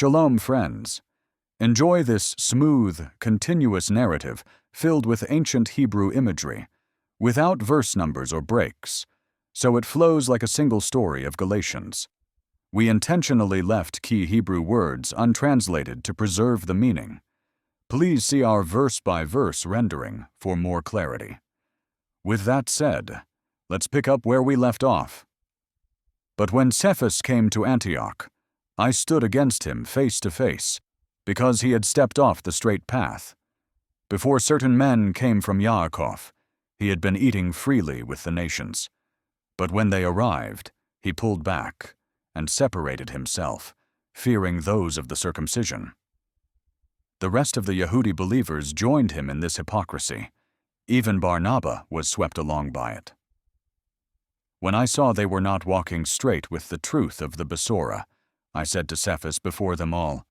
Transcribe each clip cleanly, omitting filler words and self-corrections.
Shalom, friends. Enjoy this smooth, continuous narrative filled with ancient Hebrew imagery, without verse numbers or breaks, so it flows like a single story of Galatians. We intentionally left key Hebrew words untranslated to preserve the meaning. Please see our verse-by-verse rendering for more clarity. With that said, let's pick up where we left off. But when Cephas came to Antioch, I stood against him face to face, because he had stepped off the straight path. Before certain men came from Yaakov, he had been eating freely with the nations. But when they arrived, he pulled back and separated himself, fearing those of the circumcision. The rest of the Yehudi believers joined him in this hypocrisy. Even Barnabas was swept along by it. When I saw they were not walking straight with the truth of the Besorah, I said to Cephas before them all,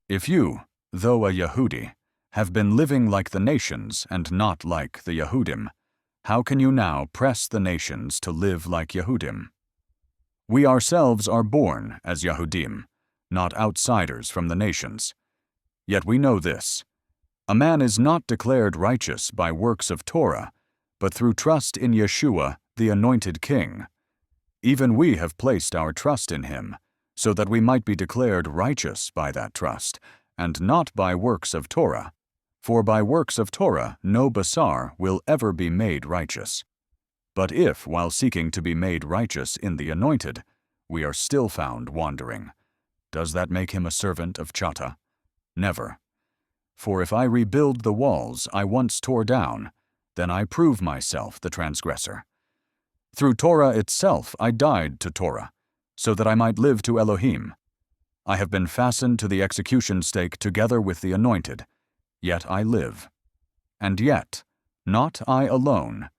"If you, though a Yehudi, have been living like the nations and not like the Yehudim, how can you now press the nations to live like Yehudim? We ourselves are born as Yehudim, not outsiders from the nations. Yet we know this: a man is not declared righteous by works of Torah, but through trust in Yeshua, the Anointed King. Even we have placed our trust in him, so that we might be declared righteous by that trust, and not by works of Torah. For by works of Torah no basar will ever be made righteous. But if, while seeking to be made righteous in the Anointed, we are still found wandering, does that make him a servant of Chata? Never. For if I rebuild the walls I once tore down, then I prove myself the transgressor. Through Torah itself I died to Torah, so that I might live to Elohim. I have been fastened to the execution stake together with the Anointed, yet I live. And yet, not I alone,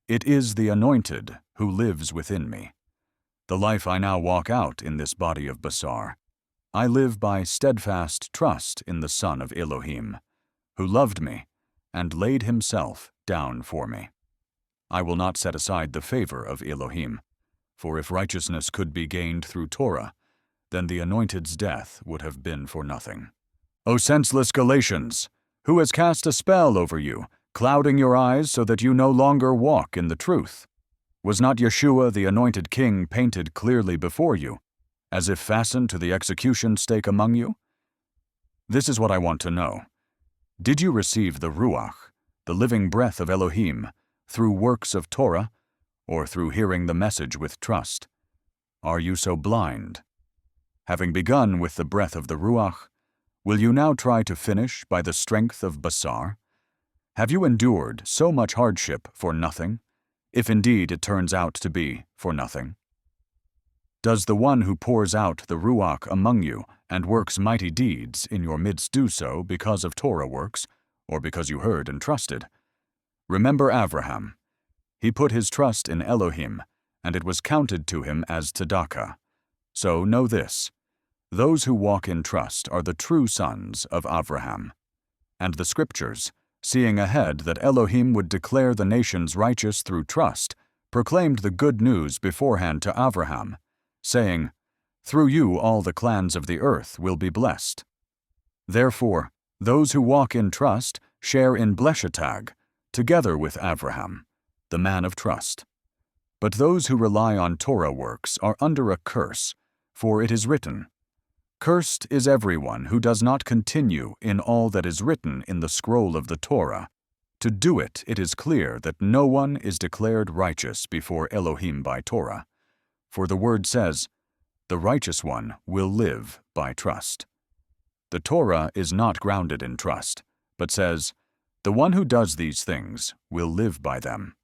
it is the Anointed who lives within me. The life I now walk out in this body of basar, I live by steadfast trust in the Son of Elohim, who loved me and laid himself down for me. I will not set aside the favor of Elohim, for if righteousness could be gained through Torah, then the Anointed's death would have been for nothing. O senseless Galatians, who has cast a spell over you, clouding your eyes so that you no longer walk in the truth? Was not Yeshua the Anointed King painted clearly before you, as if fastened to the execution stake among you? This is what I want to know. Did you receive the Ruach, the living breath of Elohim, through works of Torah, or through hearing the message with trust? Are you so blind? Having begun with the breath of the Ruach, will you now try to finish by the strength of basar? Have you endured so much hardship for nothing, if indeed it turns out to be for nothing? Does the one who pours out the Ruach among you and works mighty deeds in your midst do so because of Torah works, or because you heard and trusted? Remember Avraham. He put his trust in Elohim, and it was counted to him as tzedakah. So know this: those who walk in trust are the true sons of Avraham. And the Scriptures, seeing ahead that Elohim would declare the nations righteous through trust, proclaimed the good news beforehand to Avraham, saying, "Through you all the clans of the earth will be blessed." Therefore, those who walk in trust share in bleshetag, together with Avraham, the man of trust. But those who rely on Torah works are under a curse, for it is written, "Cursed is everyone who does not continue in all that is written in the scroll of the Torah. To do it, it is clear that no one is declared righteous before Elohim by Torah. For the word says, 'The righteous one will live by trust.' The Torah is not grounded in trust, but says, 'The one who does these things will live by them.'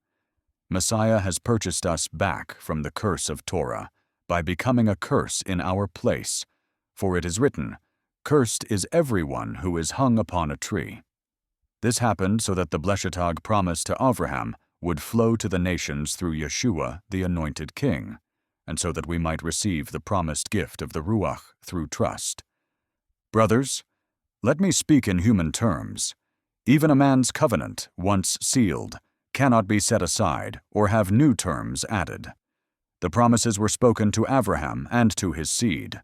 Messiah has purchased us back from the curse of Torah by becoming a curse in our place. For it is written, 'Cursed is everyone who is hung upon a tree.' This happened so that the bleshetag promised to Avraham would flow to the nations through Yeshua, the Anointed King, and so that we might receive the promised gift of the Ruach through trust. Brothers, let me speak in human terms. Even a man's covenant, once sealed, cannot be set aside or have new terms added. The promises were spoken to Avraham and to his seed.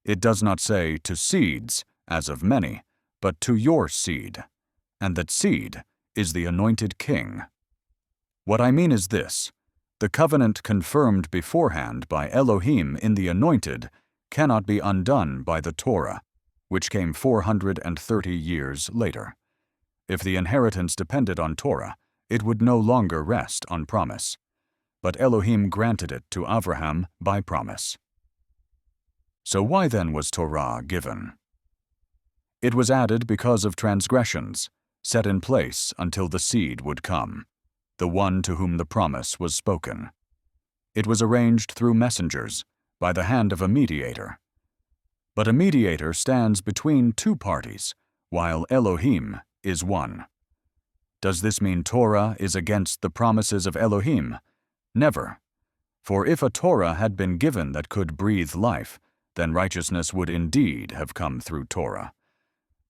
It does not say to seeds, as of many, but to your seed, and that seed is the Anointed King. What I mean is this: the covenant confirmed beforehand by Elohim in the Anointed cannot be undone by the Torah, which came 430 years later. If the inheritance depended on Torah, it would no longer rest on promise. But Elohim granted it to Avraham by promise. So why then was Torah given? It was added because of transgressions, set in place until the seed would come, the one to whom the promise was spoken. It was arranged through messengers, by the hand of a mediator. But a mediator stands between two parties, while Elohim is one. Does this mean Torah is against the promises of Elohim? Never. For if a Torah had been given that could breathe life, then righteousness would indeed have come through Torah.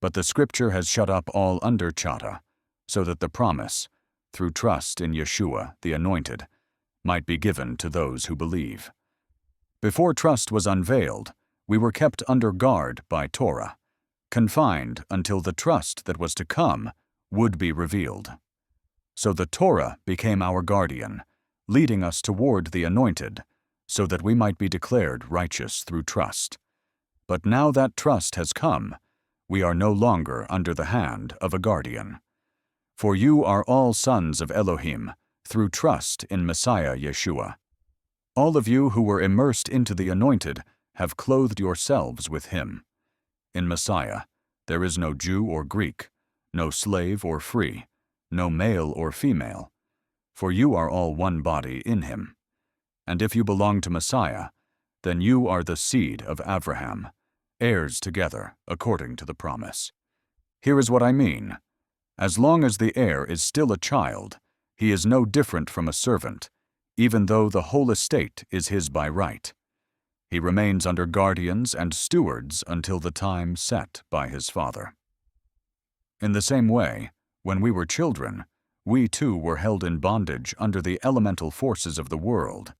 But the Scripture has shut up all under chata, so that the promise, through trust in Yeshua, the Anointed, might be given to those who believe. Before trust was unveiled, we were kept under guard by Torah, confined until the trust that was to come would be revealed. So the Torah became our guardian, leading us toward the Anointed, so that we might be declared righteous through trust. But now that trust has come, we are no longer under the hand of a guardian. For you are all sons of Elohim, through trust in Messiah Yeshua. All of you who were immersed into the Anointed have clothed yourselves with him. In Messiah, there is no Jew or Greek, no slave or free, no male or female, for you are all one body in him. And if you belong to Messiah, then you are the seed of Avraham, heirs together according to the promise. Here is what I mean. As long as the heir is still a child, he is no different from a servant, even though the whole estate is his by right. He remains under guardians and stewards until the time set by his father. In the same way, when we were children, we too were held in bondage under the elemental forces of the world.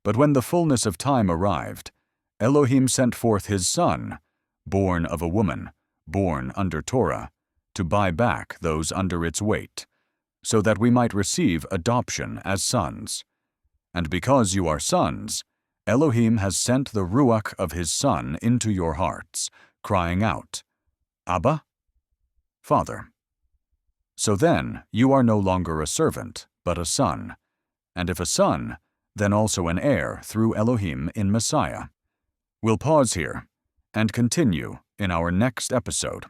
But when the fullness of time arrived, Elohim sent forth his Son, born of a woman, born under Torah, to buy back those under its weight, so that we might receive adoption as sons. And because you are sons, Elohim has sent the Ruach of his Son into your hearts, crying out, Abba, Father. So then you are no longer a servant, but a son, and if a son, then also an heir through Elohim in Messiah. We'll pause here and continue in our next episode.